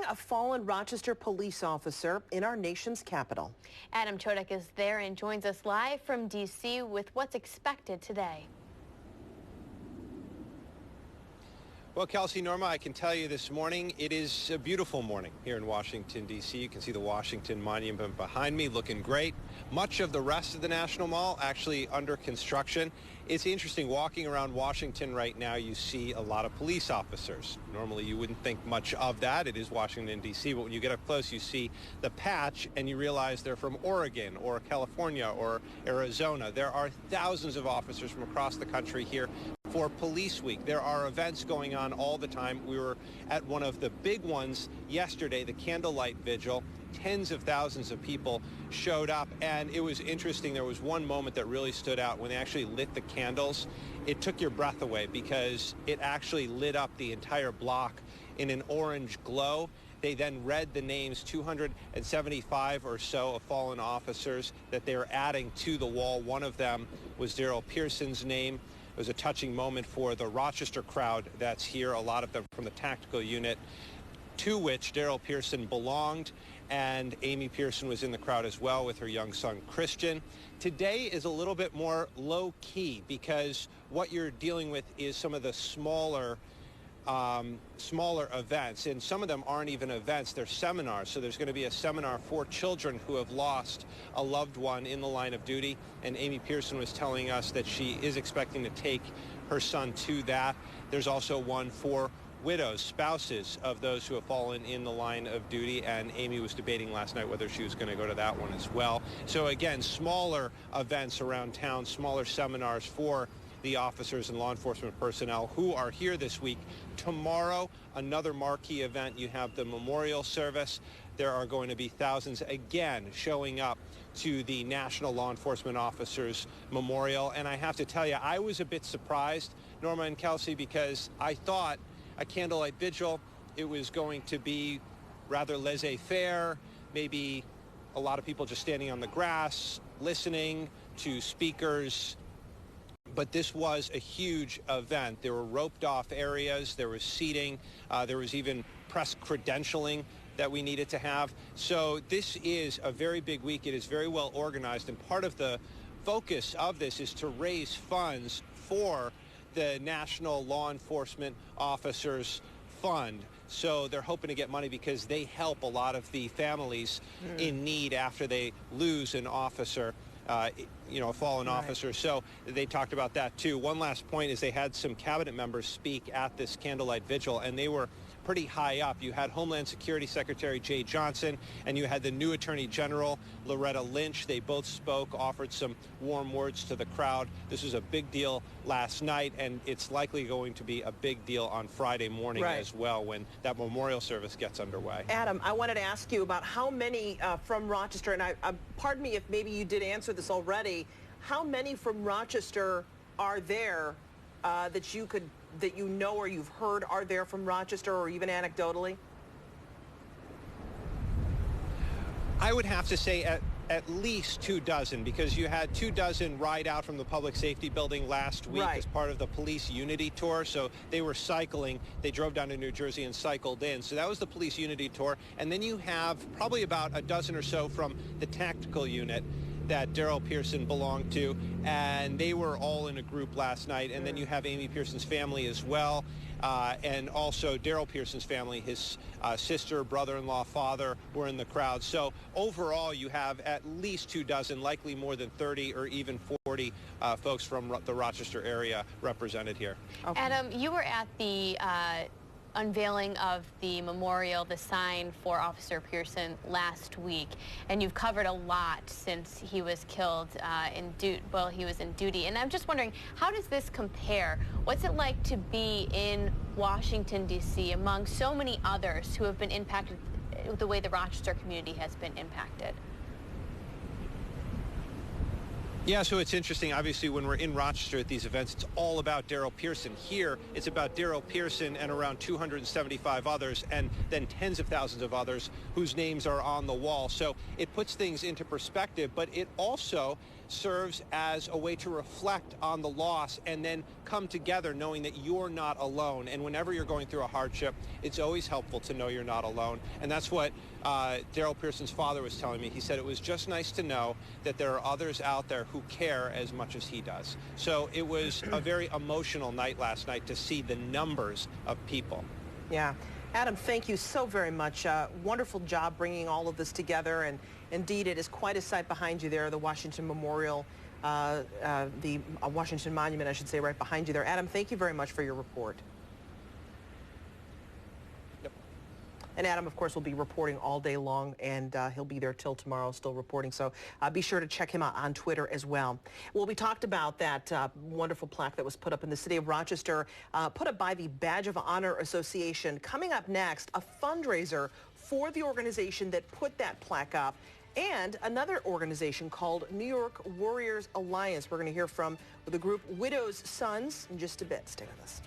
a fallen Rochester police officer in our nation's capital. Adam Chodak is there and joins us live from D.C. with what's expected today. Well, Kelsey, Norma, I can tell you this morning, it is a beautiful morning here in Washington, D.C. You can see the Washington Monument behind me looking great. Much of the rest of the National Mall actually under construction. It's interesting, walking around Washington right now, you see a lot of police officers. Normally, you wouldn't think much of that. It is Washington, D.C., but when you get up close, you see the patch and you realize they're from Oregon or California or Arizona. There are thousands of officers from across the country here for Police Week. There are events going on all the time. We were at one of the big ones yesterday, the candlelight vigil. Tens of thousands of people showed up, and it was interesting. There was one moment that really stood out when they actually lit the candles. It took your breath away because it actually lit up the entire block in an orange glow. They then read the names, 275 or so of fallen officers that they were adding to the wall. One of them was Daryl Pierson's name. It was a touching moment for the Rochester crowd that's here, a lot of them from the tactical unit, to which Daryl Pierson belonged, and Amy Pierson was in the crowd as well with her young son, Christian. Today is a little bit more low-key because what you're dealing with is some of the smaller events, and some of them aren't even events, they're seminars. So there's going to be a seminar for children who have lost a loved one in the line of duty, and Amy Pierson was telling us that she is expecting to take her son to that. There's also one for widows, spouses of those who have fallen in the line of duty, and Amy was debating last night whether she was going to go to that one as well. So again, smaller events around town, smaller seminars for the officers and law enforcement personnel who are here this week. Tomorrow, another marquee event. You have the memorial service. There are going to be thousands again showing up to the National Law Enforcement Officers Memorial. And I have to tell you, I was a bit surprised, Norma and Kelsey, because I thought a candlelight vigil, it was going to be rather laissez-faire, maybe a lot of people just standing on the grass, listening to speakers. But this was a huge event. There were roped off areas, there was seating, there was even press credentialing that we needed to have. So this is a very big week. It is very well organized, and part of the focus of this is to raise funds for the National Law Enforcement Officers Fund. So they're hoping to get money because they help a lot of the families in need after they lose an officer. A fallen officer. So they talked about that too. One last point is they had some cabinet members speak at this candlelight vigil, and they were pretty high up. You had Homeland Security Secretary Jay Johnson, and you had the new Attorney General Loretta Lynch. They both spoke, offered some warm words to the crowd. This was a big deal last night, and it's likely going to be a big deal on Friday morning as well when that memorial service gets underway. Adam, I wanted to ask you about how many from Rochester, and pardon me if maybe you did answer this already, how many from Rochester are there that you know or you've heard are there from Rochester, or even anecdotally? I would have to say at least 24, because you had 24 ride out from the public safety building last week as part of the police unity tour. So they were cycling. They drove down to New Jersey and cycled in. So that was the police unity tour. And then you have probably about a dozen or so from the tactical unit that Daryl Pierson belonged to, and they were all in a group last night. And then you have Amy Pierson's family as well, and also Daryl Pierson's family, his sister, brother-in-law, father were in the crowd. So overall, you have at least 24, likely more than 30 or even 40 folks from the Rochester area represented here. Okay. Adam, you were at the unveiling of the memorial, the sign for Officer Pierson last week, and you've covered a lot since he was killed while he was in duty. And I'm just wondering, how does this compare? What's it like to be in Washington, D.C. among so many others who have been impacted the way the Rochester community has been impacted? Yeah, so it's interesting. Obviously, when we're in Rochester at these events, it's all about Daryl Pierson. Here, it's about Daryl Pierson and around 275 others, and then tens of thousands of others whose names are on the wall. So it puts things into perspective, but it also serves as a way to reflect on the loss and then come together knowing that you're not alone. And whenever you're going through a hardship, it's always helpful to know you're not alone. And that's what Daryl Pierson's father was telling me. He said it was just nice to know that there are others out there who care as much as he does. So it was a very emotional night last night to see the numbers of people. Yeah. Adam, thank you so very much. Wonderful job bringing all of this together. And indeed, it is quite a sight behind you there, the Washington Memorial, the Washington Monument, I should say, right behind you there. Adam, thank you very much for your report. Yep. And Adam, of course, will be reporting all day long, and he'll be there till tomorrow still reporting. So be sure to check him out on Twitter as well. Well, we talked about that wonderful plaque that was put up in the city of Rochester, put up by the Badge of Honor Association. Coming up next, a fundraiser for the organization that put that plaque up, and another organization called New York Warriors Alliance. We're going to hear from the group Widows' Sons in just a bit. Stay with us.